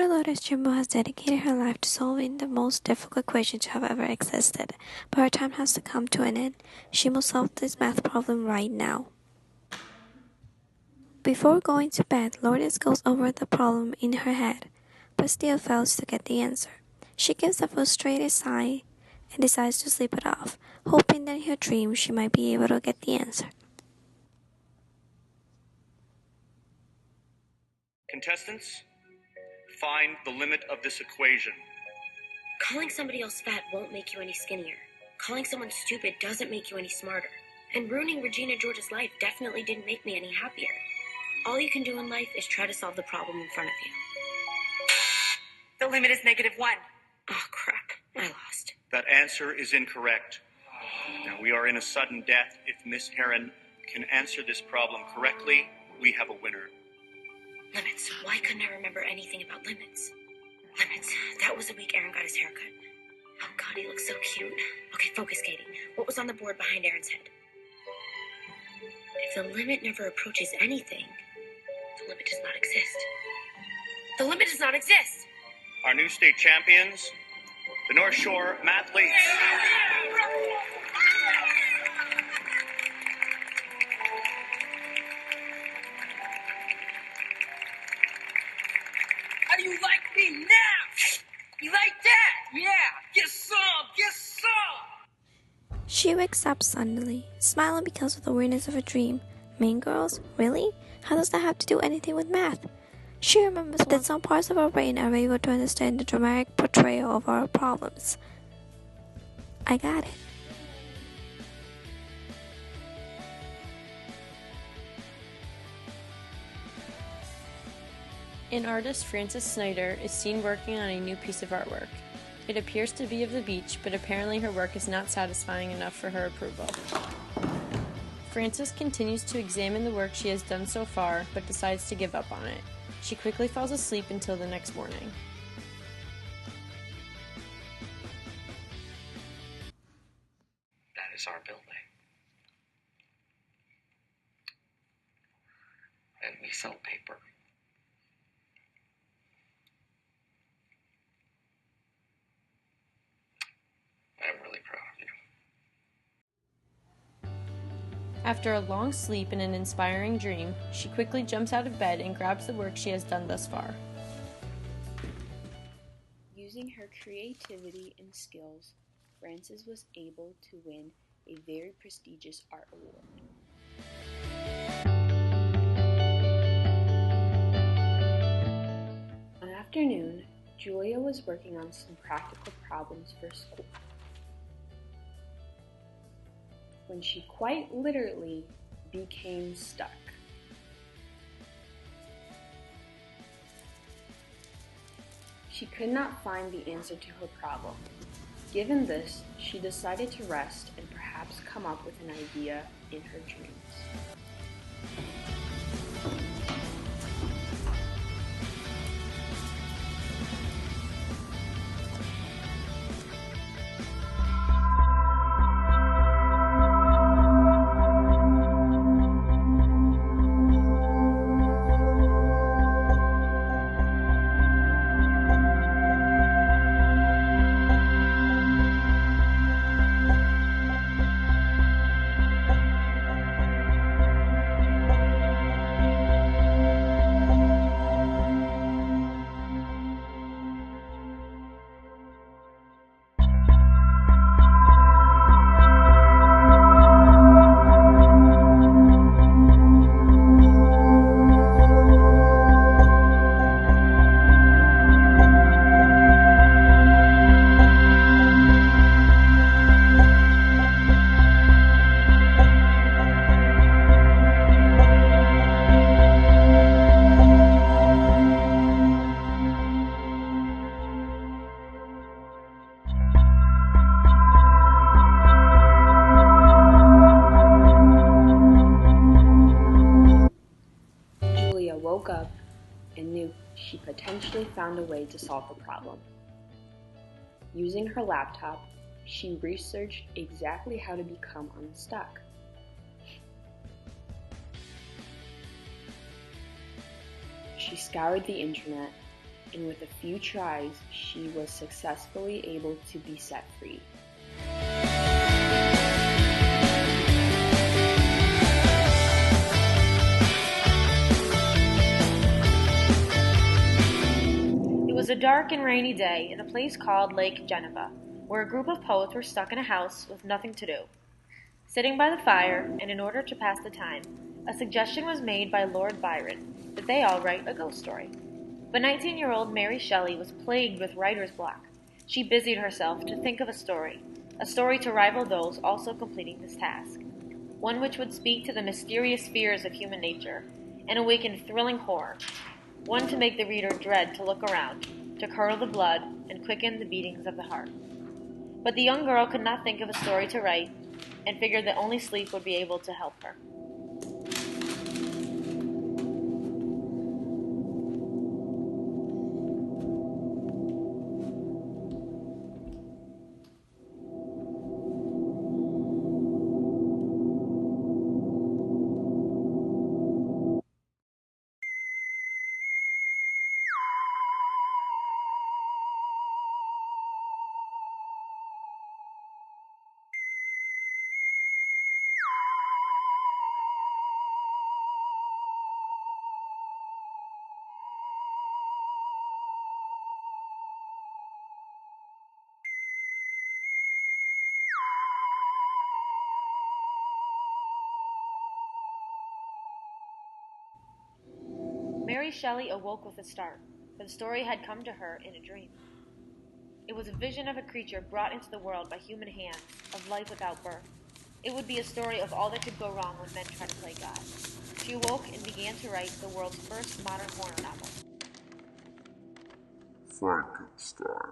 Never noticed Jimbo has dedicated her life to solving the most difficult equation to have ever existed, but her time has to come to an end. She must solve this math problem right now. Before going to bed, Lourdes goes over the problem in her head, but still fails to get the answer. She gives a frustrated sigh and decides to sleep it off, hoping that in her dream she might be able to get the answer. Contestants, find the limit of this equation. Calling somebody else fat won't make you any skinnier. Calling someone stupid doesn't make you any smarter. And ruining Regina George's life definitely didn't make me any happier. All you can do in life is try to solve the problem in front of you. The limit is -1. Oh, crap. I lost. That answer is incorrect. Now, we are in a sudden death. If Miss Heron can answer this problem correctly, we have a winner. Limits. Why couldn't I remember anything about limits? Limits. That was the week Aaron got his haircut. Oh, God, he looks so cute. Okay, focus, Katie. What was on the board behind Aaron's head? If the limit never approaches anything, the limit does not exist. The limit does not exist! Our new state champions, the North Shore Mathletes. How do you like me now? You like that? Yeah, get some, get some! She wakes up suddenly, smiling because of the weirdness of her dream. Mean Girls? Really? How does that have to do anything with math? She remembers that some parts of her brain are able to understand the dramatic portrayal of our problems. I got it. An artist, Frances Snyder, is seen working on a new piece of artwork. It appears to be of the beach, but apparently her work is not satisfying enough for her approval. Frances continues to examine the work she has done so far, but decides to give up on it. She quickly falls asleep until the next morning. That is our building. And we sell paper. I'm really proud of you. After a long sleep and an inspiring dream, she quickly jumps out of bed and grabs the work she has done thus far. Using her creativity and skills, Frances was able to win a very prestigious art award. One afternoon, Julia was working on some practical problems for school, when she quite literally became stuck. She could not find the answer to her problem. Given this, she decided to rest and perhaps come up with an idea in her dreams. Woke up and knew she potentially found a way to solve the problem. Using her laptop, she researched exactly how to become unstuck. She scoured the internet and with a few tries, she was successfully able to be set free. It was a dark and rainy day in a place called Lake Geneva, where a group of poets were stuck in a house with nothing to do. Sitting by the fire, and in order to pass the time, a suggestion was made by Lord Byron that they all write a ghost story. But 19-year-old Mary Shelley was plagued with writer's block. She busied herself to think of a story to rival those also completing this task, one which would speak to the mysterious fears of human nature and awaken thrilling horror, one to make the reader dread to look around, to curdle the blood and quicken the beatings of the heart. But the young girl could not think of a story to write and figured that only sleep would be able to help her. Mary Shelley awoke with a start, for the story had come to her in a dream. It was a vision of a creature brought into the world by human hands, of life without birth. It would be a story of all that could go wrong when men try to play God. She awoke and began to write the world's first modern horror novel. Frankenstein.